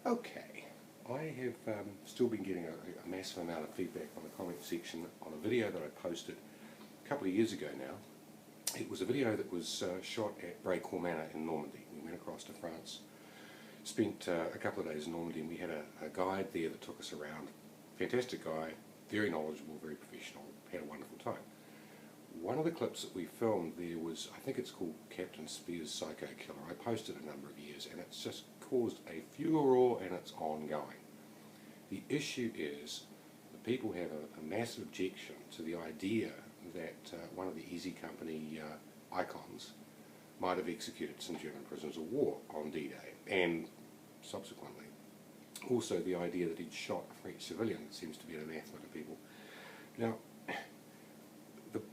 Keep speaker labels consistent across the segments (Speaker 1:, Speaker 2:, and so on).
Speaker 1: Okay, I have still been getting a massive amount of feedback on the comment section on a video that I posted a couple of years ago now. It was a video that was shot at Breacourt Manor in Normandy. We went across to France, spent a couple of days in Normandy, and we had a guide there that took us around. Fantastic guy, very knowledgeable, very professional, had a wonderful time. One of the clips that we filmed there was, I think it's called Captain Spiers' Psycho Killer. I posted a number of years and it's just caused a furore and it's ongoing. The issue is that people have a massive objection to the idea that one of the Easy Company icons might have executed some German prisoners of war on D-Day and subsequently. Also the idea that he'd shot a French civilian seems to be an anathema to people. Now,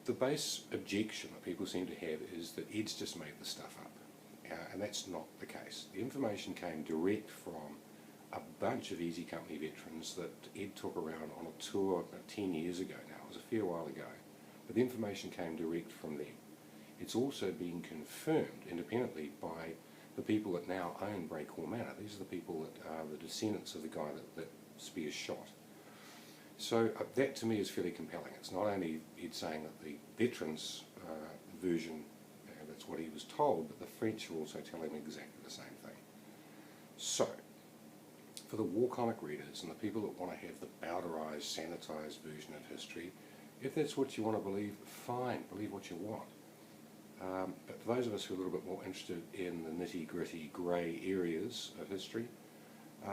Speaker 1: the base objection that people seem to have is that Ed's just made the stuff up, and that's not the case. The information came direct from a bunch of Easy Company veterans that Ed took around on a tour about 10 years ago now. It was a fair while ago, but the information came direct from them. It's also been confirmed independently by the people that now own Breacourt Manor. These are the people that are the descendants of the guy that Spiers shot. So that to me is fairly compelling. It's not only Ed saying that the veterans' version, that's what he was told, but the French are also telling him exactly the same thing. So, for the war comic readers and the people that want to have the powderized, sanitized version of history, if that's what you want to believe, fine, believe what you want. But for those of us who are a little bit more interested in the nitty-gritty grey areas of history,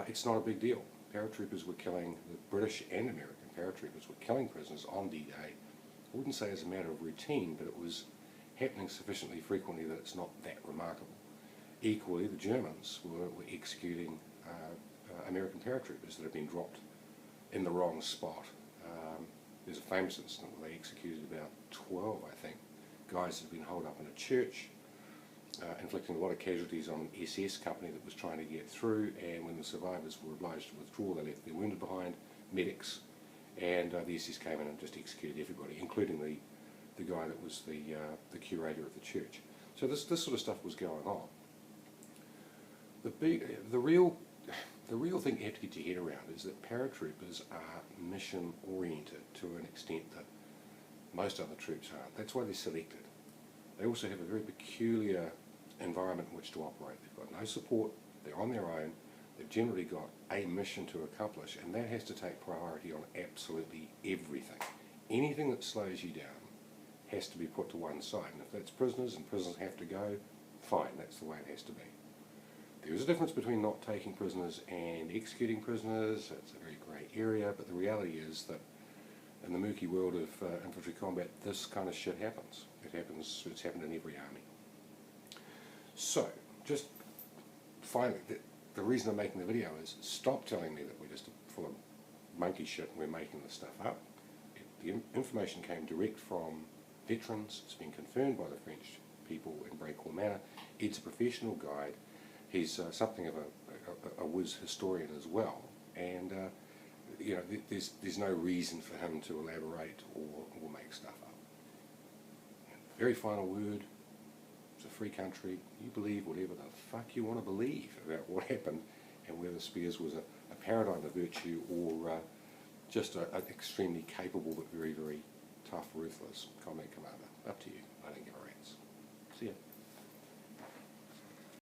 Speaker 1: it's not a big deal. Paratroopers were killing, the British and American paratroopers were killing prisoners on D-Day. I wouldn't say as a matter of routine, but it was happening sufficiently frequently that it's not that remarkable. Equally, the Germans were executing American paratroopers that had been dropped in the wrong spot. There's a famous incident where they executed about 12, I think, guys that had been holed up in a church, inflicting a lot of casualties on an SS company that was trying to get through, and when the survivors were obliged to withdraw, they left their wounded behind, medics, and the SS came in and just executed everybody, including the guy that was the curator of the church. So this sort of stuff was going on. The real thing you have to get your head around is that paratroopers are mission oriented to an extent that most other troops aren't. That's why they're selected. They also have a very peculiar environment in which to operate. They've got no support, they're on their own, they've generally got a mission to accomplish, and that has to take priority on absolutely everything. Anything that slows you down has to be put to one side, and if that's prisoners and prisoners have to go, fine, that's the way it has to be. There is a difference between not taking prisoners and executing prisoners. It's a very grey area, but the reality is that in the murky world of infantry combat, this kind of shit happens. It's happened in every army. So, just finally, the reason I'm making the video is stop telling me that we're just full of monkey shit and we're making this stuff up. The information came direct from veterans. It's been confirmed by the French people in Breacourt Manor. Ed's a professional guide. He's something of a whiz historian as well, and you know, there's no reason for him to elaborate or make stuff up. Very final word, it's a free country. You believe whatever the fuck you want to believe about what happened and whether Spiers was a paradigm of virtue or just an extremely capable but very, very tough, ruthless combat commander. Up to you. I don't give a rat's. See ya.